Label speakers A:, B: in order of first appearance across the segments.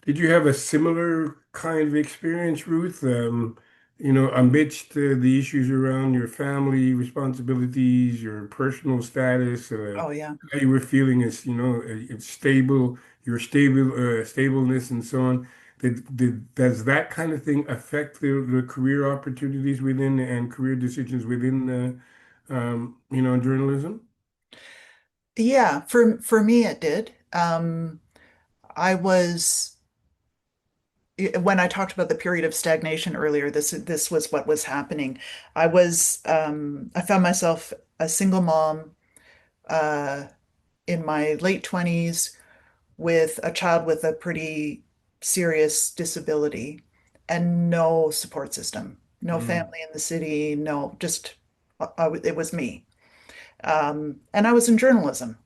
A: Did you have a similar kind of experience, Ruth? Amidst the issues around your family responsibilities, your personal status,
B: Oh yeah.
A: how you were feeling as, it's stable, your stableness and so on. Does that kind of thing affect the career opportunities within and career decisions within, journalism?
B: Yeah, for me it did. I was when I talked about the period of stagnation earlier, this was what was happening. I found myself a single mom uh in my late 20s with a child with a pretty serious disability and no support system, no
A: Mm,
B: family in the city, no, just it was me. And I was in journalism.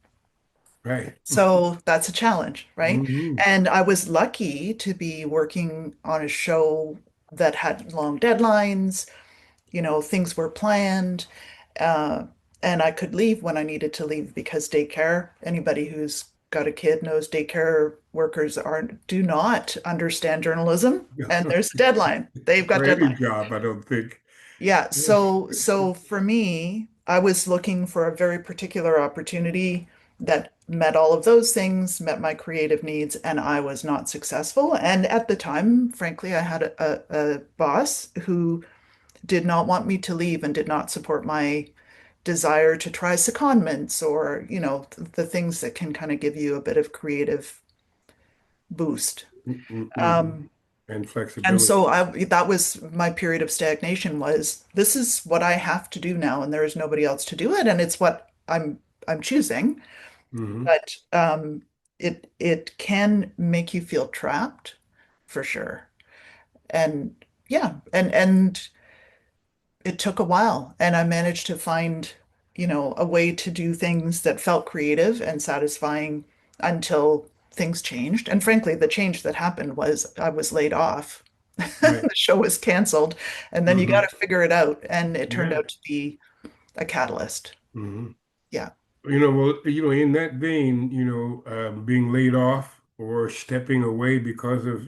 A: right.
B: So that's a challenge, right?
A: Hmm.
B: And I was lucky to be working on a show that had long deadlines, things were planned, uh, and I could leave when I needed to leave because daycare, anybody who's got a kid knows daycare workers do not understand journalism, and there's a deadline. They've got
A: For any
B: deadlines.
A: job, I don't think.
B: Yeah, so for me, I was looking for a very particular opportunity that met all of those things, met my creative needs, and I was not successful. And at the time, frankly, I had a boss who did not want me to leave and did not support my desire to try secondments or, the things that can kind of give you a bit of creative boost.
A: Mm-mm.
B: Um,
A: And
B: And so
A: flexibility.
B: that was my period of stagnation was this is what I have to do now, and there is nobody else to do it, and it's what I'm choosing.
A: Hmm.
B: But it can make you feel trapped for sure. And yeah, and it took a while, and I managed to find, a way to do things that felt creative and satisfying until things changed. And frankly, the change that happened was I was laid off.
A: Right.
B: The show was canceled, and then you got
A: Hmm.
B: to figure it out. And it turned
A: Yeah.
B: out to be a catalyst.
A: Hmm.
B: Yeah.
A: Well, in that vein, being laid off or stepping away because of,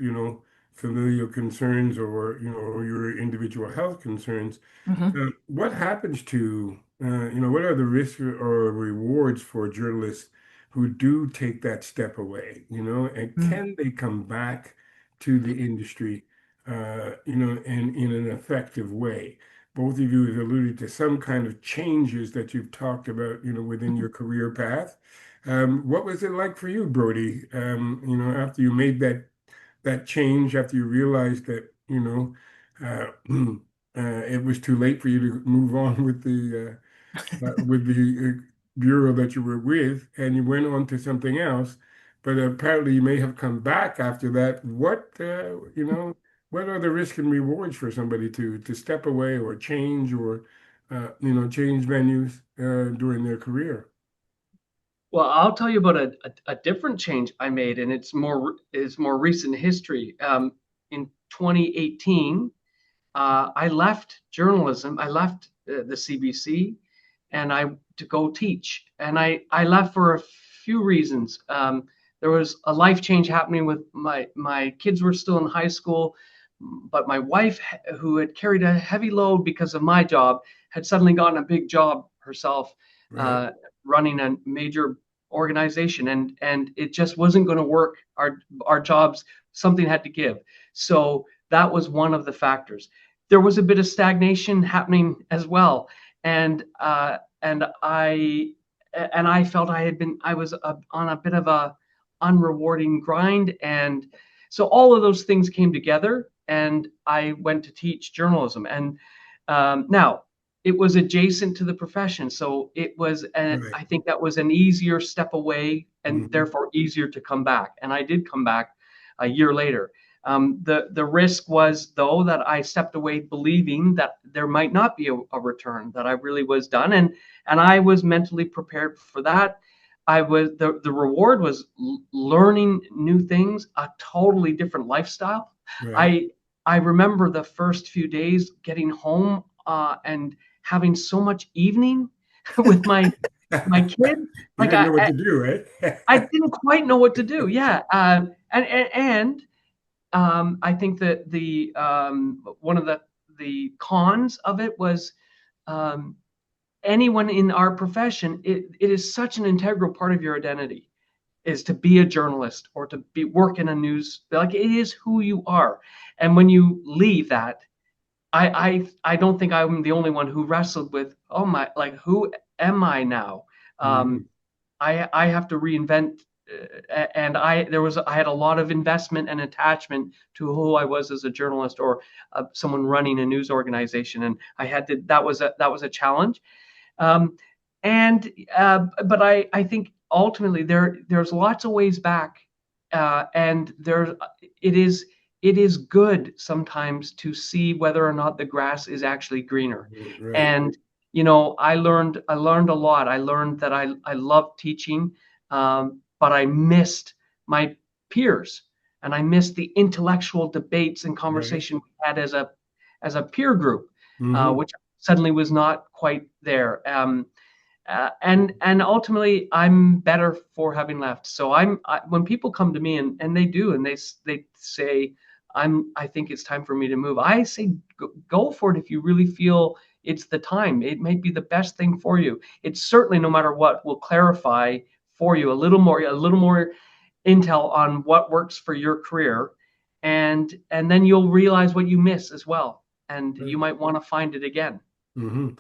A: familial concerns or, or your individual health concerns,
B: Hmm.
A: what happens to, what are the risks or rewards for journalists who do take that step away, and
B: Mm.
A: can they come back to the industry, in an effective way? Both of you have alluded to some kind of changes that you've talked about, within your career path. What was it like for you, Brodie? After you made that change, after you realized that, uh, it was too late for you to move on with the bureau that you were with, and you went on to something else. But apparently, you may have come back after that. What are the risks and rewards for somebody to step away or change or, change venues during their career?
C: Well, I'll tell you about a different change I made, and it's more recent history. In 2018, I left journalism. I left the CBC, and I to go teach. And I left for a few reasons. There was a life change happening with my kids were still in high school, but my wife, who had carried a heavy load because of my job, had suddenly gotten a big job herself,
A: Right.
C: uh, running a major organization, and it just wasn't going to work. Our jobs, something had to give. So that was one of the factors. There was a bit of stagnation happening as well, and I felt I was on a bit of a unrewarding grind, and so all of those things came together, and I went to teach journalism. And now it was adjacent to the profession, so
A: Right.
C: I think that was an easier step away, and
A: Hmm.
C: therefore easier to come back. And I did come back a year later. The risk was, though, that I stepped away believing that there might not be a return, that I really was done, and I was mentally prepared for that. The reward was learning new things, a totally different lifestyle.
A: Right.
C: I I remember the first few days getting home, and having so much evening with my kid.
A: You
C: Like
A: didn't know what to do,
C: I
A: right?
C: didn't quite know what to do. Yeah, and I think that the one of the cons of it was um, anyone in our profession, it is such an integral part of your identity is to be a journalist or to be work in a news, like it is who you are. And when you leave that, I don't think I'm the only one who wrestled with, oh my, like who am I now?
A: Mm-hmm.
C: I have to reinvent, and I had a lot of investment and attachment to who I was as a journalist or someone running a news organization, and I had to that was a challenge. Um, and but I think ultimately there's lots of ways back, and it is it is good sometimes to see whether or not the grass is actually greener.
A: Right.
C: And I learned a lot. I learned that I love teaching, but I missed my peers, and I missed the intellectual debates and
A: Right.
C: conversation we had as a peer group,
A: Mm-hmm.
C: which suddenly was not quite there. And ultimately, I'm better for having left. So when people come to me and they do and they say I think it's time for me to move. I say go for it if you really feel it's the time. It might be the best thing for you. It's certainly, no matter what, will clarify for you a little more intel on what works for your career, and then you'll realize what you miss as well, and you
A: Right.
C: might want to find it again.
A: Mm-hmm.